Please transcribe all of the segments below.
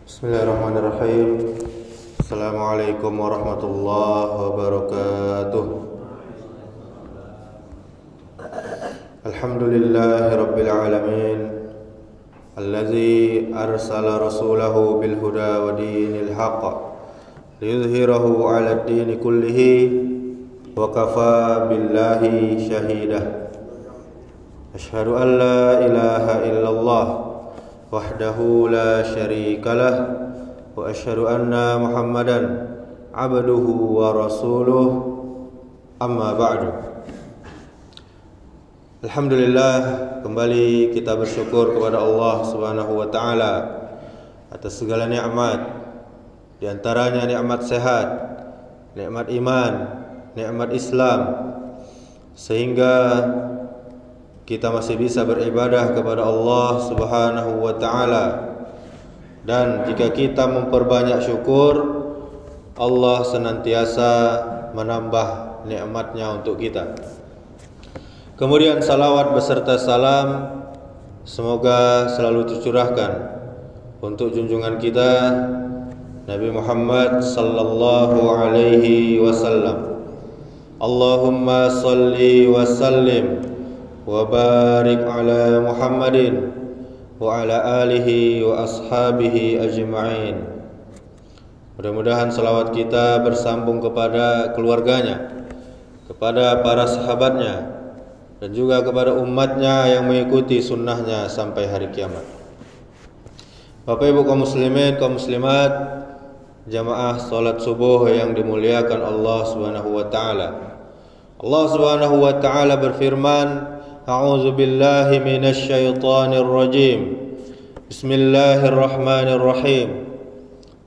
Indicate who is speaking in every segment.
Speaker 1: Bismillahirrahmanirrahim. Assalamualaikum warahmatullahi wabarakatuh. Alhamdulillahi rabbil alamin, allazi arsala rasulahu bil huda wa dinil haqq liyudhhirahu 'ala ad-din kullihi wa kafa billahi shahida. Asyhadu an la ilaha illallah wahdahu la syarikalah wa asyhadu anna Muhammadan abduhu wa rasuluh, amma ba'du. Alhamdulillah, kembali kita bersyukur kepada Allah Subhanahu wa taala atas segala nikmat, di antaranya nikmat sehat, nikmat iman, nikmat Islam, sehingga kita masih bisa beribadah kepada Allah Subhanahu wa taala. Dan jika kita memperbanyak syukur, Allah senantiasa menambah nikmatnya untuk kita. Kemudian salawat beserta salam semoga selalu tercurahkan untuk junjungan kita Nabi Muhammad sallallahu alaihi wasallam. Allahumma salli wa sallim wa barik ala Muhammadin wa ala alihi wa ashabihi ajma'in. Mudah-mudahan salawat kita bersambung kepada keluarganya, kepada para sahabatnya, dan juga kepada umatnya yang mengikuti sunnahnya sampai hari kiamat. Bapak Ibu kaum muslimin, kaum muslimat, jamaah salat subuh yang dimuliakan Allah Subhanahu wa taala. Allah Subhanahu wa taala berfirman, A'udzu billahi minasy syaithanir rajim. Bismillahirrahmanirrahim.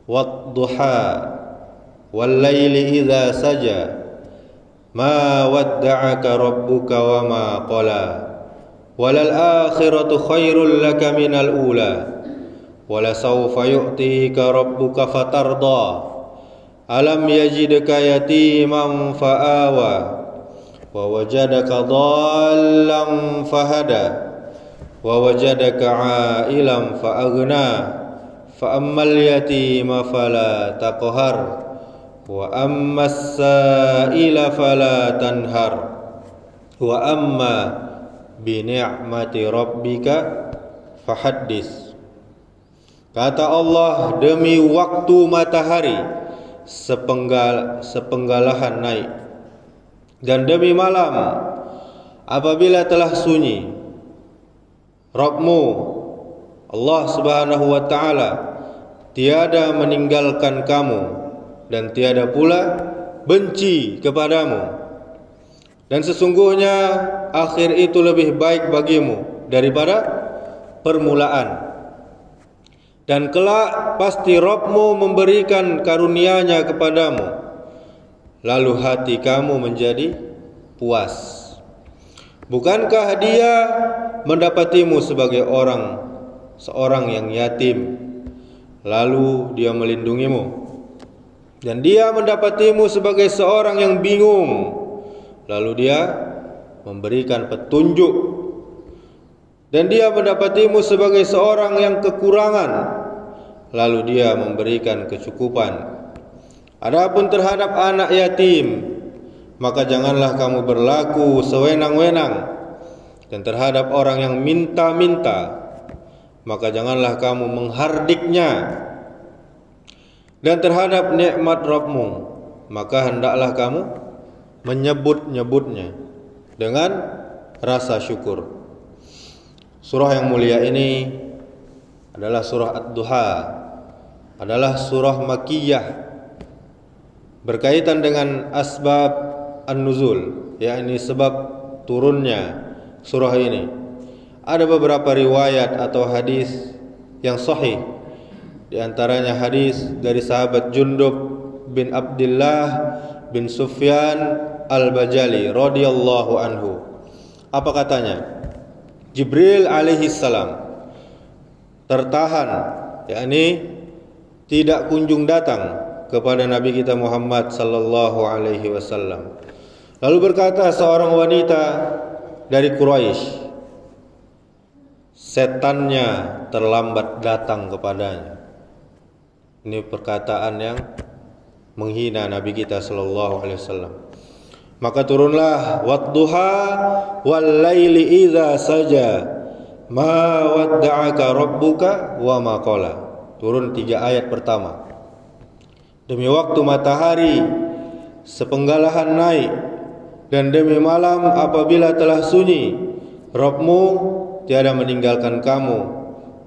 Speaker 1: Wad-duha wal laili idza saja. Ma wadda'aka rabbuka wa ma qala. Walal akhiratu khairul laka minal ula. Wala sawfa yu'tika rabbuka fatarda. Alam yajidka yatiman fa'awa. Wa wajadaka dhallan fahada wa wajadaka 'ailan fa'aghna fa ammal yatima fala taqhar wa ammas sa'ila fala tanhar wa amma bi ni'mati rabbika fahaddits. Kata Allah, demi waktu matahari sepenggalahan naik, dan demi malam apabila telah sunyi, Rabbmu Allah Subhanahu wa taala tiada meninggalkan kamu dan tiada pula benci kepadamu, dan sesungguhnya akhir itu lebih baik bagimu daripada permulaan, dan kelak pasti Rabbmu memberikan karunia-Nya kepadamu, lalu hati kamu menjadi puas. Bukankah Dia mendapatimu sebagai seorang yang yatim, lalu Dia melindungimu, dan Dia mendapatimu sebagai seorang yang bingung, lalu Dia memberikan petunjuk, dan Dia mendapatimu sebagai seorang yang kekurangan, lalu Dia memberikan kecukupan. Adapun terhadap anak yatim, maka janganlah kamu berlaku sewenang-wenang, dan terhadap orang yang minta-minta, maka janganlah kamu menghardiknya, dan terhadap nikmat Rabbmu, maka hendaklah kamu menyebut-nyebutnya dengan rasa syukur. Surah yang mulia ini adalah surah Ad-Duha, adalah surah Makkiyah, berkaitan dengan asbab an-nuzul, yakni sebab turunnya surah ini. Ada beberapa riwayat atau hadis yang sahih, di antaranya hadis dari sahabat Jundub bin Abdullah bin Sufyan al-Bajali radhiyallahu anhu. Apa katanya? Jibril alaihi salam tertahan, yakni tidak kunjung datang kepada Nabi kita Muhammad sallallahu alaihi wasallam. Lalu berkata seorang wanita dari Quraisy, setannya terlambat datang kepadanya. Ini perkataan yang menghina Nabi kita sallallahu alaihi wasallam. Maka turunlah wadduha wal laili idza saja ma wadda'aka rabbuka wa ma qala. Turun 3 ayat pertama. Demi waktu matahari sepenggalahan naik dan demi malam apabila telah sunyi, Rabbmu tiada meninggalkan kamu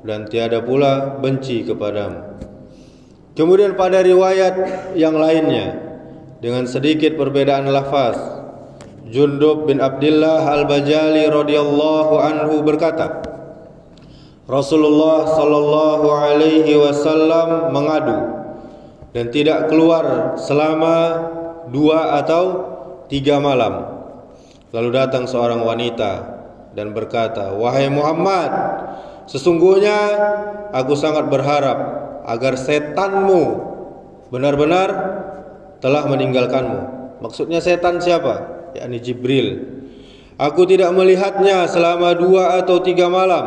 Speaker 1: dan tiada pula benci kepadamu. Kemudian pada riwayat yang lainnya dengan sedikit perbedaan lafaz, Jundub bin Abdullah Al-Bajali radhiyallahu anhu berkata, Rasulullah sallallahu alaihi wasallam mengadu dan tidak keluar selama 2 atau 3 malam. Lalu datang seorang wanita dan berkata, "Wahai Muhammad, sesungguhnya aku sangat berharap agar setanmu benar-benar telah meninggalkanmu." Maksudnya setan siapa? Yakni Jibril. Aku tidak melihatnya selama 2 atau 3 malam.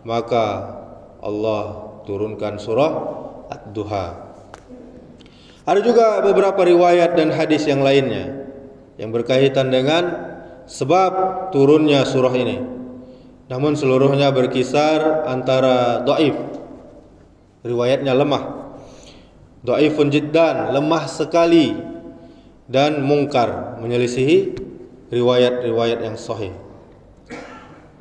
Speaker 1: Maka Allah turunkan surah Ad-Duha. Ada juga beberapa riwayat dan hadis yang lainnya yang berkaitan dengan sebab turunnya surah ini. Namun seluruhnya berkisar antara dhaif, riwayatnya lemah, dhaifun jiddan, lemah sekali, dan mungkar, menyelisihi riwayat-riwayat yang sahih.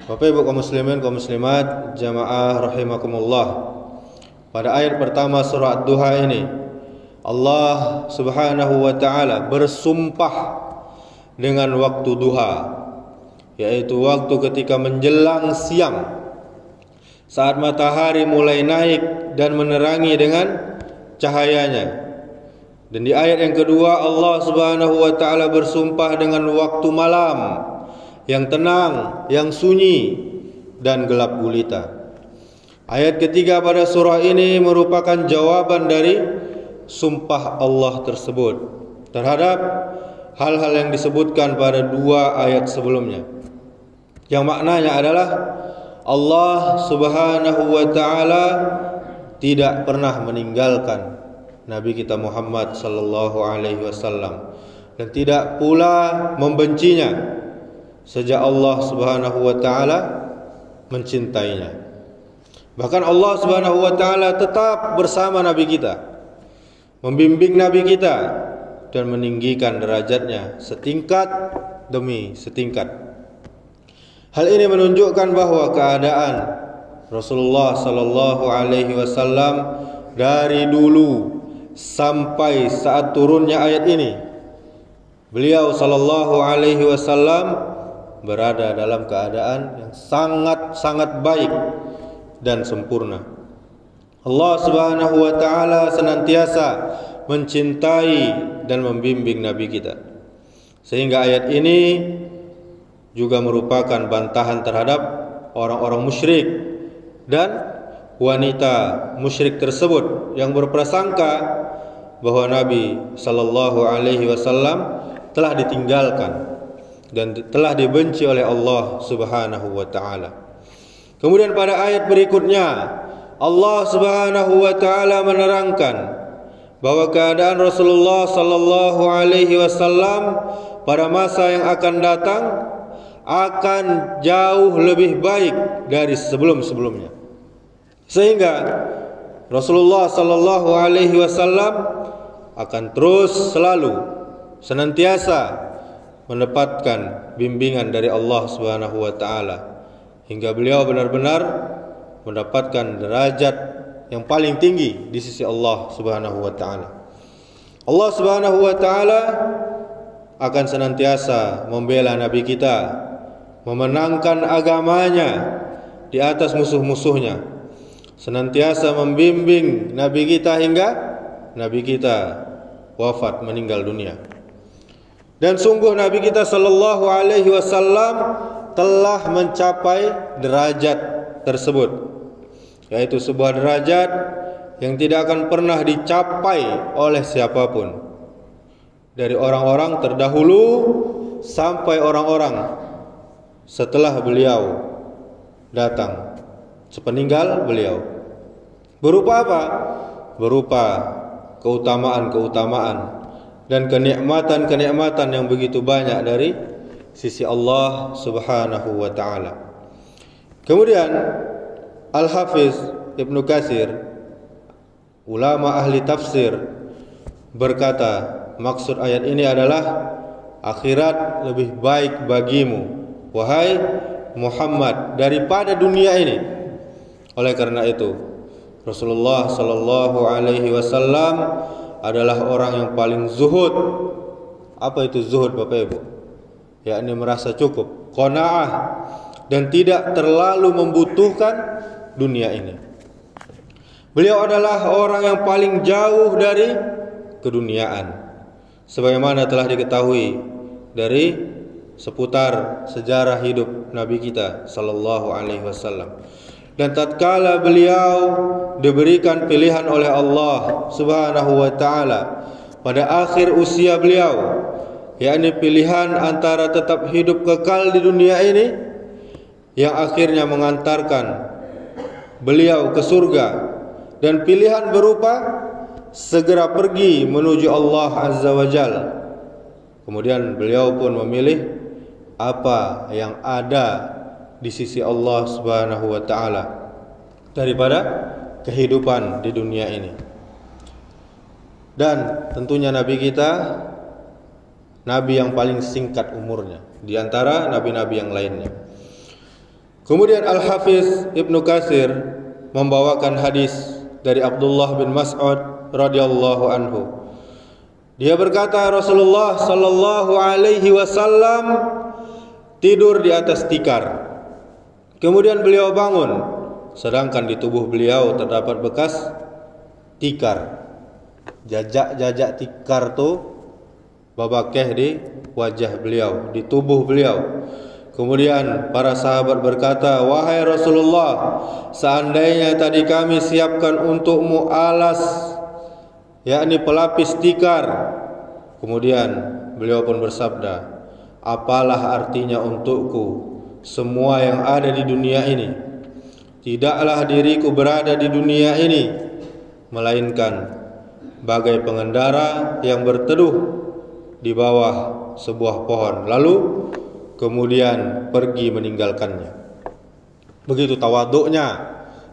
Speaker 1: Bapak Ibu kaum muslimin, kaum muslimat, jamaah rahimakumullah. Pada ayat pertama surah Ad-Duha ini, Allah Subhanahu wa taala bersumpah dengan waktu duha, yaitu waktu ketika menjelang siang, saat matahari mulai naik dan menerangi dengan cahayanya. Dan di ayat yang kedua Allah Subhanahu wa taala bersumpah dengan waktu malam yang tenang, yang sunyi dan gelap gulita. Ayat ketiga pada surah ini merupakan jawaban dari sumpah Allah tersebut terhadap hal-hal yang disebutkan pada 2 ayat sebelumnya, yang maknanya adalah Allah Subhanahu wa taala tidak pernah meninggalkan Nabi kita Muhammad sallallahu alaihi wasallam dan tidak pula membencinya sejak Allah Subhanahu wa taala mencintainya. Bahkan Allah Subhanahu wa taala tetap bersama Nabi kita, membimbing Nabi kita dan meninggikan derajatnya setingkat demi setingkat. Hal ini menunjukkan bahwa keadaan Rasulullah sallallahu alaihi wasallam dari dulu sampai saat turunnya ayat ini, beliau sallallahu alaihi wasallam berada dalam keadaan yang sangat-sangat baik dan sempurna. Allah Subhanahu wa taala senantiasa mencintai dan membimbing Nabi kita, sehingga ayat ini juga merupakan bantahan terhadap orang-orang musyrik dan wanita musyrik tersebut yang berprasangka bahwa Nabi sallallahu alaihi wasallam telah ditinggalkan dan telah dibenci oleh Allah Subhanahu wa taala. Kemudian pada ayat berikutnya Allah Subhanahu wa taala menerangkan bahwa keadaan Rasulullah sallallahu alaihi wasallam pada masa yang akan datang akan jauh lebih baik dari sebelum-sebelumnya. Sehingga Rasulullah sallallahu alaihi wasallam akan terus selalu senantiasa mendapatkan bimbingan dari Allah Subhanahu wa taala hingga beliau benar-benar mendapatkan derajat yang paling tinggi di sisi Allah Subhanahu wa taala. Allah Subhanahu wa taala akan senantiasa membela nabi kita, memenangkan agamanya di atas musuh-musuhnya, senantiasa membimbing nabi kita hingga nabi kita wafat meninggal dunia. Dan sungguh Nabi kita sallallahu alaihi wasallam telah mencapai derajat tersebut, yaitu sebuah derajat yang tidak akan pernah dicapai oleh siapapun, dari orang-orang terdahulu sampai orang-orang setelah beliau datang, sepeninggal beliau. Berupa apa? berupa keutamaan-keutamaan dan kenikmatan-kenikmatan yang begitu banyak dari sisi Allah Subhanahu wa taala. Kemudian Al-Hafiz Ibnu Katsir, ulama ahli tafsir, berkata, maksud ayat ini adalah akhirat lebih baik bagimu, wahai Muhammad, daripada dunia ini. Oleh karena itu, Rasulullah sallallahu alaihi wasallam adalah orang yang paling zuhud. Apa itu zuhud, Bapak Ibu? Yakni merasa cukup, qanaah, dan tidak terlalu membutuhkan dunia ini. Beliau adalah orang yang paling jauh dari keduniaan, sebagaimana telah diketahui dari seputar sejarah hidup Nabi kita sallallahu alaihi wasallam. Dan tatkala beliau diberikan pilihan oleh Allah Subhanahu wa taala pada akhir usia beliau, yakni pilihan antara tetap hidup kekal di dunia ini yang akhirnya mengantarkan beliau ke surga, dan pilihan berupa segera pergi menuju Allah Azza wa Jalla. Kemudian beliau pun memilih apa yang ada di sisi Allah Subhanahu wa taala daripada kehidupan di dunia ini. Dan tentunya Nabi kita Nabi yang paling singkat umurnya di antara nabi-nabi yang lainnya. Kemudian Al-Hafiz Ibnu Katsir membawakan hadis dari Abdullah bin Mas'ud radhiyallahu anhu. Dia berkata, Rasulullah sallallahu alaihi wasallam tidur di atas tikar. Kemudian beliau bangun, sedangkan di tubuh beliau terdapat bekas tikar. Jajak-jajak tikar tu babakeh di wajah beliau, di tubuh beliau. Kemudian para sahabat berkata, wahai Rasulullah, seandainya tadi kami siapkan untukmu alas, yakni pelapis tikar. Kemudian beliau pun bersabda, apalah artinya untukku semua yang ada di dunia ini? Tidaklah diriku berada di dunia ini melainkan bagai pengendara yang berteduh di bawah sebuah pohon, lalu kemudian pergi meninggalkannya. Begitu tawaduknya,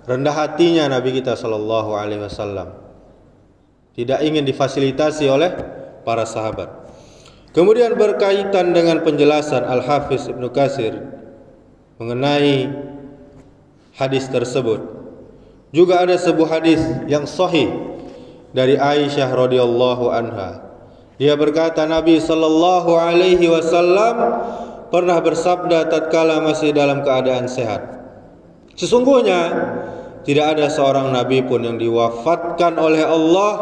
Speaker 1: rendah hatinya Nabi kita sallallahu alaihi wasallam. Tidak ingin difasilitasi oleh para sahabat. Kemudian berkaitan dengan penjelasan Al-Hafiz Ibnu Katsir mengenai hadis tersebut, juga ada sebuah hadis yang sahih dari Aisyah radhiyallahu anha. Dia berkata, Nabi sallallahu alaihi wasallam pernah bersabda tatkala masih dalam keadaan sehat, sesungguhnya tidak ada seorang nabi pun yang diwafatkan oleh Allah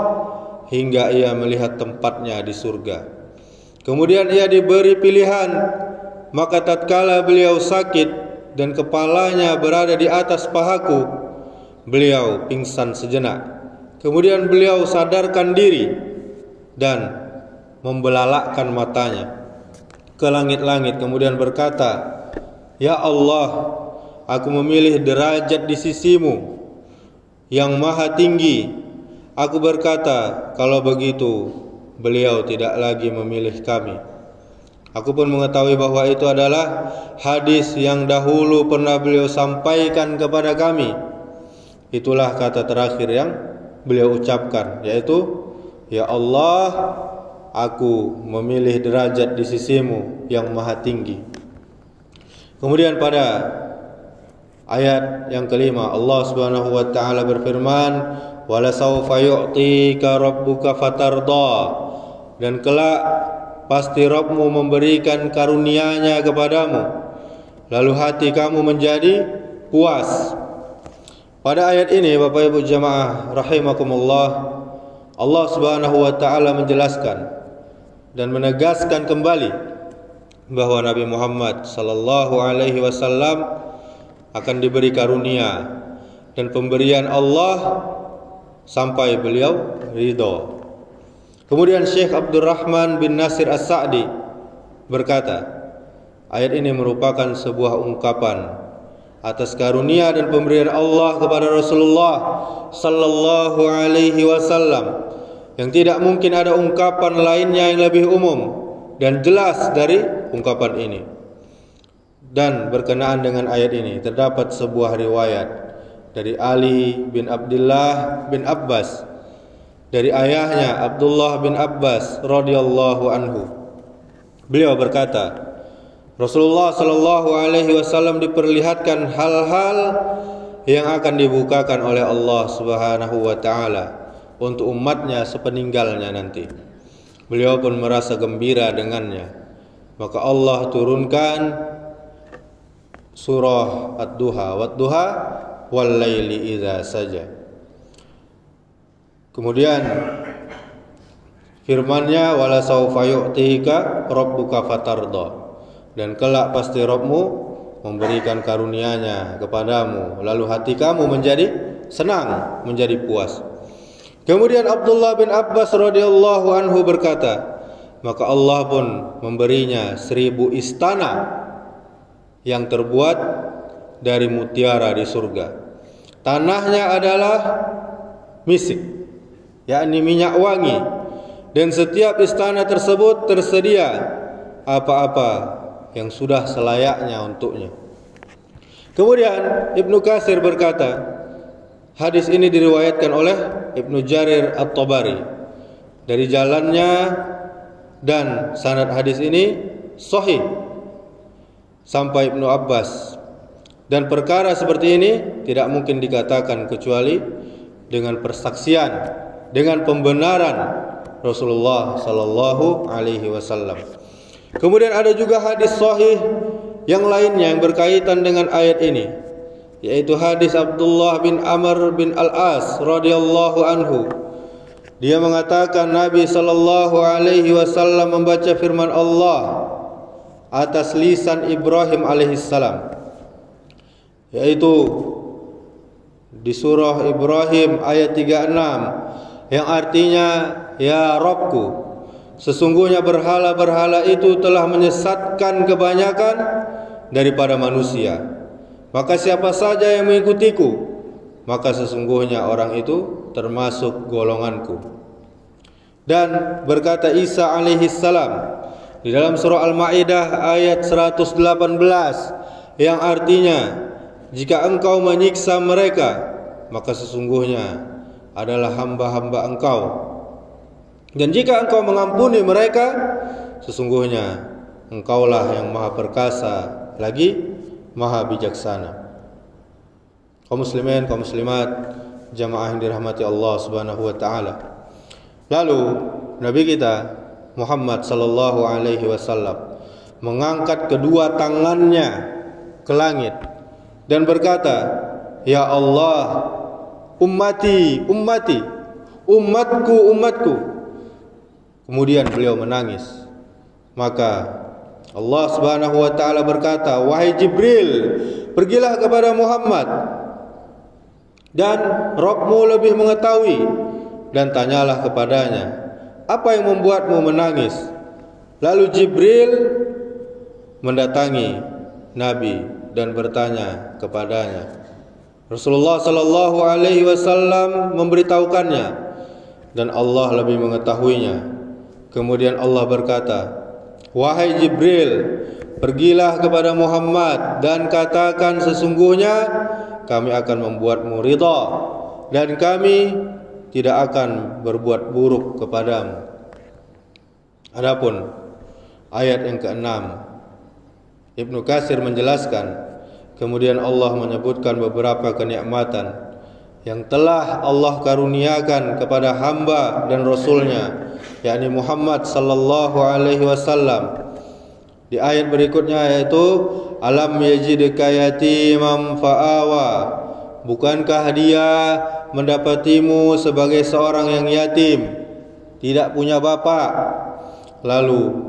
Speaker 1: hingga ia melihat tempatnya di surga. Kemudian ia diberi pilihan, maka tatkala beliau sakit dan kepalanya berada di atas pahaku, beliau pingsan sejenak. Kemudian beliau sadarkan diri dan membelalakkan matanya ke langit-langit, kemudian berkata, ya Allah, aku memilih derajat di sisimu yang maha tinggi. Aku berkata, kalau begitu beliau tidak lagi memilih kami. Aku pun mengetahui bahwa itu adalah hadis yang dahulu pernah beliau sampaikan kepada kami. Itulah kata terakhir yang beliau ucapkan, yaitu, ya Allah, aku memilih derajat di sisimu yang maha tinggi. Kemudian pada ayat yang kelima, Allah Subhanahu wa taala berfirman, wala sawfa yu'tika rabbuka fatarda, dan kelak pasti Rabbmu memberikan karunia-Nya kepadamu, lalu hati kamu menjadi puas. Pada ayat ini, Bapak Ibu jamaah rahimakumullah, Allah Subhanahu wa taala menjelaskan dan menegaskan kembali bahwa Nabi Muhammad sallallahu alaihi wasallam akan diberi karunia dan pemberian Allah sampai beliau ridha. Kemudian Syekh Abdurrahman bin Nasir As-Sa'di berkata, ayat ini merupakan sebuah ungkapan atas karunia dan pemberian Allah kepada Rasulullah sallallahu alaihi wasallam yang tidak mungkin ada ungkapan lainnya yang lebih umum dan jelas dari ungkapan ini. Dan berkenaan dengan ayat ini terdapat sebuah riwayat dari Ali bin Abdullah bin Abbas dari ayahnya Abdullah bin Abbas radhiyallahu anhu. Beliau berkata, Rasulullah sallallahu alaihi wasallam diperlihatkan hal-hal yang akan dibukakan oleh Allah Subhanahu wa taala untuk umatnya sepeninggalnya nanti. Beliau pun merasa gembira dengannya. Maka Allah turunkan surah Ad-Duha, Wad-Duha wal laili idza saja. Kemudian firman-Nya wala saufa yu'tika rabbuka fatarda. Dan kelak pasti Rabbmu memberikan karunia-Nya kepadamu, lalu hati kamu menjadi senang, menjadi puas. Kemudian Abdullah bin Abbas radhiyallahu anhu berkata, maka Allah pun memberinya 1000 istana yang terbuat dari mutiara di surga. Tanahnya adalah misik, yakni minyak wangi, dan setiap istana tersebut tersedia apa-apa yang sudah selayaknya untuknya. Kemudian Ibnu Katsir berkata, hadis ini diriwayatkan oleh Ibnu Jarir At-Tabari dari jalannya, dan sanad hadis ini sahih sampai Ibnu Abbas. Dan perkara seperti ini tidak mungkin dikatakan kecuali dengan persaksian, dengan pembenaran Rasulullah sallallahu alaihi wasallam. Kemudian ada juga hadis sahih yang lainnya yang berkaitan dengan ayat ini, yaitu hadis Abdullah bin Amr bin Al-As radhiyallahu anhu. Dia mengatakan Nabi sallallahu alaihi wasallam membaca firman Allah atas lisan Ibrahim alaihissalam, yaitu di surah Ibrahim ayat 36 yang artinya, ya Rabbku, sesungguhnya berhala-berhala itu telah menyesatkan kebanyakan daripada manusia. Maka siapa saja yang mengikutiku, maka sesungguhnya orang itu termasuk golonganku. Dan berkata Isa alaihissalam di dalam surah Al-Maidah ayat 118 yang artinya, jika engkau menyiksa mereka, maka sesungguhnya adalah hamba-hamba engkau. Dan jika engkau mengampuni mereka, sesungguhnya engkaulah yang maha perkasa lagi maha bijaksana. Kaum muslimin, kaum muslimat, jamaah yang dirahmati Allah Subhanahu wa taala. Lalu Nabi kita Muhammad sallallahu alaihi wasallam mengangkat kedua tangannya ke langit dan berkata, ya Allah, ummati, ummati, umatku, umatku. Kemudian beliau menangis. Maka Allah Subhanahu wa taala berkata, wahai Jibril, pergilah kepada Muhammad dan Rabbmu lebih mengetahui, dan tanyalah kepadanya, apa yang membuatmu menangis? Lalu Jibril mendatangi Nabi dan bertanya kepadanya. Rasulullah sallallahu alaihi wasallam memberitahukannya dan Allah lebih mengetahuinya. Kemudian Allah berkata, wahai Jibril, pergilah kepada Muhammad dan katakan, sesungguhnya kami akan membuatmu ridha dan kami tidak akan berbuat buruk kepadamu. Adapun ayat yang ke-6, Ibnu Katsir menjelaskan, kemudian Allah menyebutkan beberapa kenikmatan yang telah Allah karuniakan kepada hamba dan Rasulnya, yakni Muhammad sallallahu alaihi wasallam. Di ayat berikutnya yaitu, alam yajidka yatiman fa'awa, bukankah dia mendapatimu sebagai seorang yang yatim, tidak punya bapak, lalu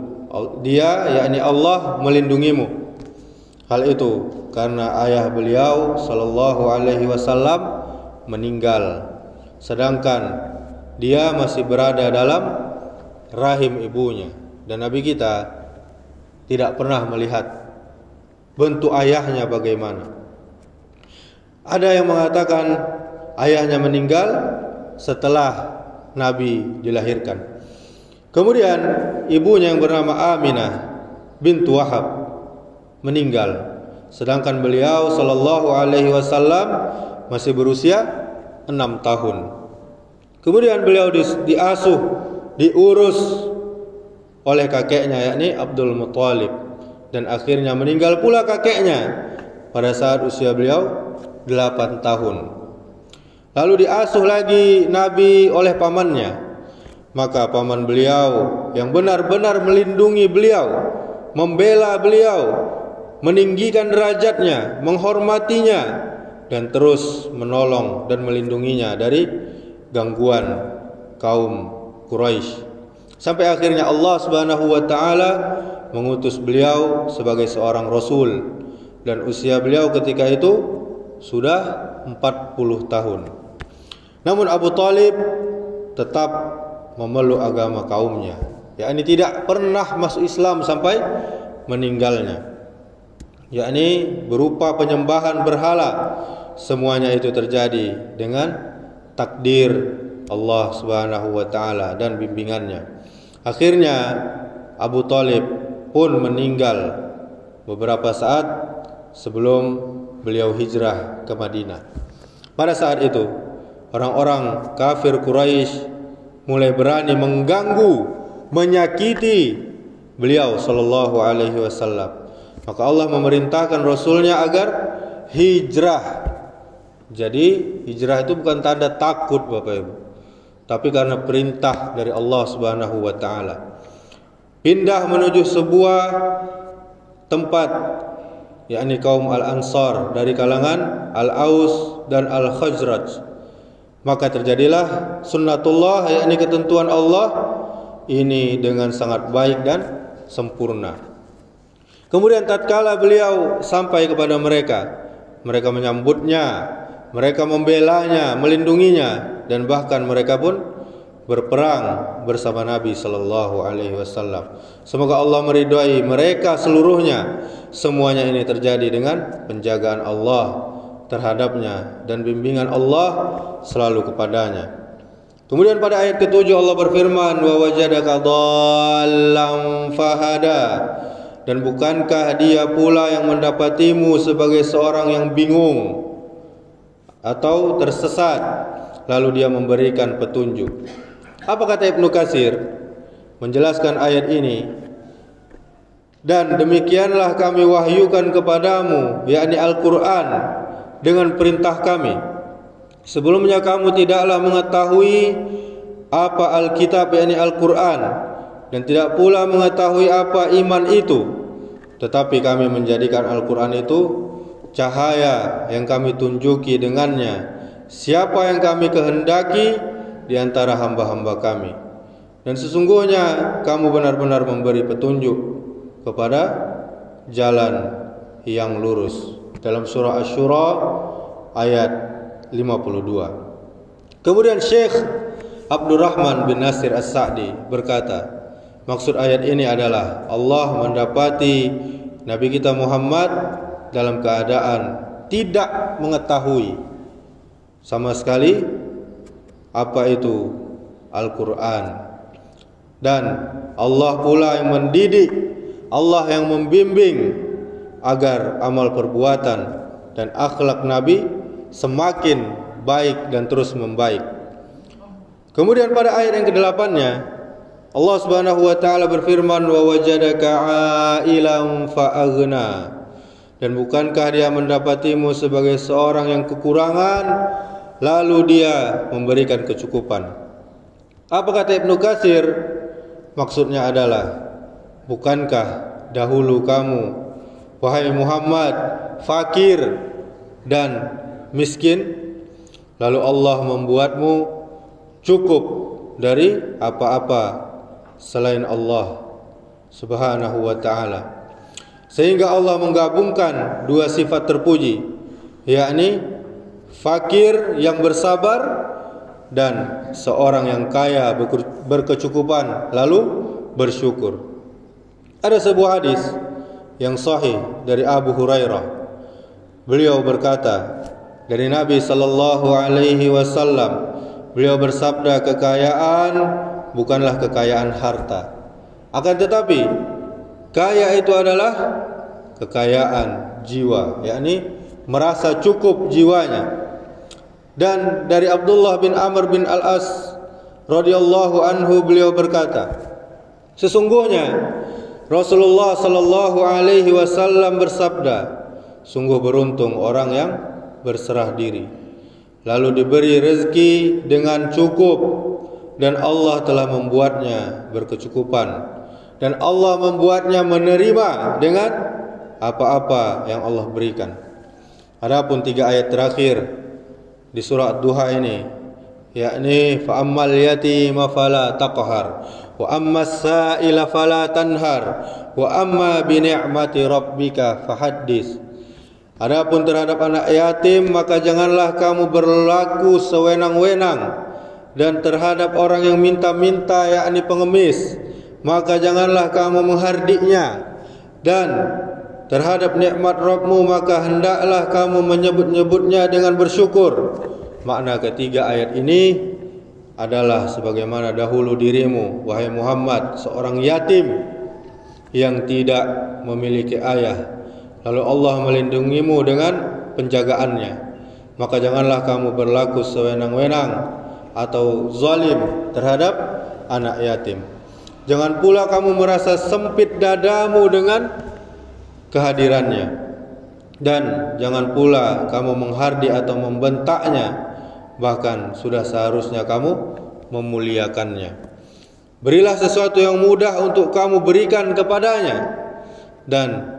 Speaker 1: dia, yakni Allah, melindungimu. Hal itu karena ayah beliau sallallahu alaihi wasallam meninggal, sedangkan dia masih berada dalam rahim ibunya, dan Nabi kita tidak pernah melihat bentuk ayahnya bagaimana. Ada yang mengatakan ayahnya meninggal setelah Nabi dilahirkan. Kemudian ibunya yang bernama Aminah bintu Wahab meninggal, sedangkan beliau sallallahu alaihi wasallam masih berusia 6 tahun. Kemudian beliau diasuh, diurus oleh kakeknya, yakni Abdul Muthalib, dan akhirnya meninggal pula kakeknya pada saat usia beliau 8 tahun. Lalu diasuh lagi Nabi oleh pamannya. Maka paman beliau yang benar-benar melindungi beliau, membela beliau, meninggikan derajatnya, menghormatinya, dan terus menolong dan melindunginya dari gangguan kaum Quraisy. Sampai akhirnya Allah Subhanahu wa taala mengutus beliau sebagai seorang rasul, dan usia beliau ketika itu sudah 40 tahun. Namun Abu Thalib tetap memeluk agama kaumnya, yakni tidak pernah masuk Islam sampai meninggalnya, yakni berupa penyembahan berhala. Semuanya itu terjadi dengan takdir Allah Subhanahu wa taala dan bimbingannya. Akhirnya Abu Thalib pun meninggal beberapa saat sebelum beliau hijrah ke Madinah. Pada saat itu orang-orang kafir Quraisy mulai berani mengganggu, menyakiti beliau sallallahu alaihi wasallam. Maka Allah memerintahkan Rasulnya agar hijrah. Jadi hijrah itu bukan tanda takut Bapak Ibu, tapi karena perintah dari Allah Subhanahu wa taala. Pindah menuju sebuah tempat, yakni kaum Al-Ansar dari kalangan Al-Aus dan Al-Khazraj. Maka terjadilah sunnatullah, yakni ketentuan Allah ini dengan sangat baik dan sempurna. Kemudian tatkala beliau sampai kepada mereka, mereka menyambutnya, mereka membelanya, melindunginya, dan bahkan mereka pun berperang bersama Nabi sallallahu alaihi wasallam. Semoga Allah meridhai mereka seluruhnya. Semuanya ini terjadi dengan penjagaan Allah terhadapnya dan bimbingan Allah selalu kepadanya. Kemudian pada ayat ke-7 Allah berfirman, wa wajadaka dhallan fahada, dan bukankah dia pula yang mendapatimu sebagai seorang yang bingung atau tersesat, lalu dia memberikan petunjuk. Apa kata Ibnu Katsir menjelaskan ayat ini? Dan demikianlah kami wahyukan kepadamu, yakni Al-Quran, dengan perintah kami. Sebelumnya kamu tidaklah mengetahui apa Alkitab, yakni Al-Quran, dan tidak pula mengetahui apa iman itu. Tetapi kami menjadikan Al-Quran itu cahaya yang kami tunjuki dengannya siapa yang kami kehendaki di antara hamba-hamba kami. Dan sesungguhnya kamu benar-benar memberi petunjuk kepada jalan yang lurus. Dalam surah Asy-Syura ayat 52. Kemudian Syekh Abdurrahman bin Nasir As-Sa'di berkata, maksud ayat ini adalah Allah mendapati Nabi kita Muhammad dalam keadaan tidak mengetahui sama sekali apa itu Al-Quran, dan Allah pula yang mendidik, Allah yang membimbing agar amal perbuatan dan akhlak Nabi semakin baik dan terus membaik. Kemudian pada ayat yang ke-8-nya Allah Subhanahu wa taala berfirman, wa wajadaka ailan fa'aghna, dan bukankah dia mendapatimu sebagai seorang yang kekurangan lalu dia memberikan kecukupan. Apa kata Ibnu Katsir? Maksudnya adalah, bukankah dahulu kamu wahai Muhammad fakir dan miskin, lalu Allah membuatmu cukup dari apa-apa selain Allah Subhanahu wa taala. Sehingga Allah menggabungkan dua sifat terpuji, yakni fakir yang bersabar dan seorang yang kaya berkecukupan lalu bersyukur. Ada sebuah hadis yang sahih dari Abu Hurairah. Beliau berkata dari Nabi sallallahu alaihi wasallam. Beliau bersabda, kekayaan bukanlah kekayaan harta, akan tetapi kaya itu adalah kekayaan jiwa, yakni merasa cukup jiwanya. Dan dari Abdullah bin Amr bin Al-As radhiyallahu anhu, beliau berkata, sesungguhnya Rasulullah sallallahu alaihi wasallam bersabda, sungguh beruntung orang yang berserah diri lalu diberi rezeki dengan cukup, dan Allah telah membuatnya berkecukupan, dan Allah membuatnya menerima dengan apa-apa yang Allah berikan. Adapun 3 ayat terakhir di surah Ad-Duha ini, yakni fa ammal yatima fala taqhar wa ammas sa'ila fala tanhar wa amma bi ni'mati rabbika fahaddits. Adapun terhadap anak yatim, maka janganlah kamu berlaku sewenang-wenang, dan terhadap orang yang minta-minta, yakni pengemis, maka janganlah kamu menghardiknya, dan terhadap nikmat Rabbmu maka hendaklah kamu menyebut-nyebutnya dengan bersyukur. Makna ketiga ayat ini adalah sebagaimana dahulu dirimu, wahai Muhammad, seorang yatim yang tidak memiliki ayah, lalu Allah melindungimu dengan penjagaannya, maka janganlah kamu berlaku sewenang-wenang atau zalim terhadap anak yatim. Jangan pula kamu merasa sempit dadamu dengan kehadirannya, dan jangan pula kamu menghardik atau membentaknya, bahkan sudah seharusnya kamu memuliakannya. Berilah sesuatu yang mudah untuk kamu berikan kepadanya, dan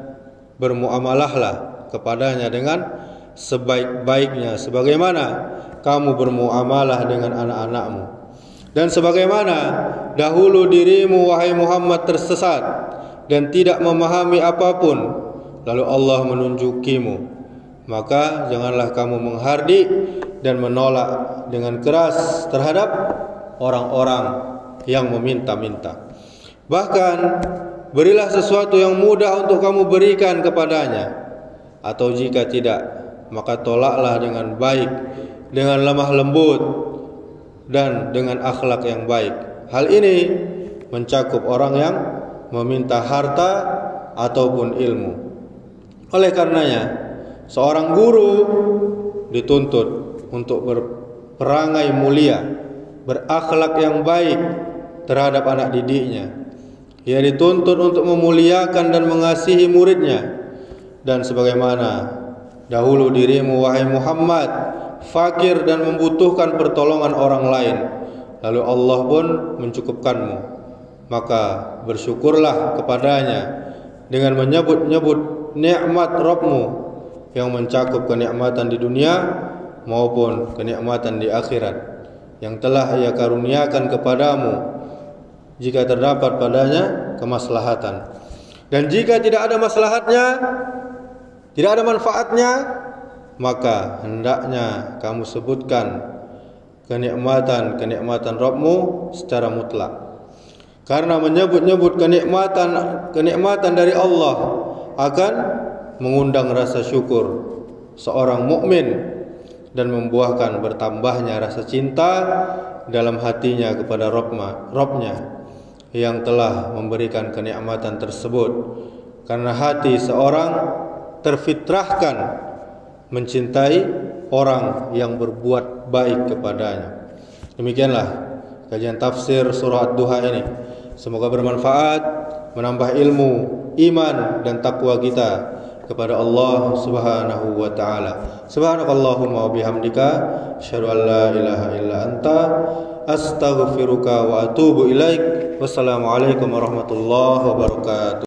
Speaker 1: bermuamalahlah kepadanya dengan sebaik-baiknya, sebagaimana kamu bermuamalah dengan anak-anakmu. Dan sebagaimana dahulu dirimu, wahai Muhammad, tersesat dan tidak memahami apapun, lalu Allah menunjukimu, maka janganlah kamu menghardik dan menolak dengan keras terhadap orang-orang yang meminta-minta. Bahkan berilah sesuatu yang mudah untuk kamu berikan kepadanya, atau jika tidak, maka tolaklah dengan baik, dengan lemah lembut, dan dengan akhlak yang baik. Hal ini mencakup orang yang meminta harta ataupun ilmu. Oleh karenanya, seorang guru dituntut untuk berperangai mulia, berakhlak yang baik terhadap anak didiknya. Ia dituntut untuk memuliakan dan mengasihi muridnya. Dan sebagaimana dahulu dirimu, wahai Muhammad, fakir dan membutuhkan pertolongan orang lain, lalu Allah pun mencukupkanmu, maka bersyukurlah kepadanya dengan menyebut-nyebut nikmat Rabbmu yang mencakup kenikmatan di dunia maupun kenikmatan di akhirat yang telah Ia karuniakan kepadamu, jika terdapat padanya kemaslahatan. Dan jika tidak ada maslahatnya, tidak ada manfaatnya, maka hendaknya kamu sebutkan kenikmatan Rabbmu secara mutlak. Karena menyebut-nyebut kenikmatan dari Allah akan mengundang rasa syukur seorang mukmin dan membuahkan bertambahnya rasa cinta dalam hatinya kepada Rabbnya yang telah memberikan kenikmatan tersebut. Karena hati seorang terfitrahkan mencintai orang yang berbuat baik kepadanya. Demikianlah kajian tafsir surah Ad-Duha ini. Semoga bermanfaat, menambah ilmu, iman dan takwa kita kepada Allah Subhanahu wa taala. Subhanakallahumma wa bihamdika, asyhadu an la ilaha illa anta, astaghfiruka wa atubu ilaik. Wassalamualaikum warahmatullahi wabarakatuh.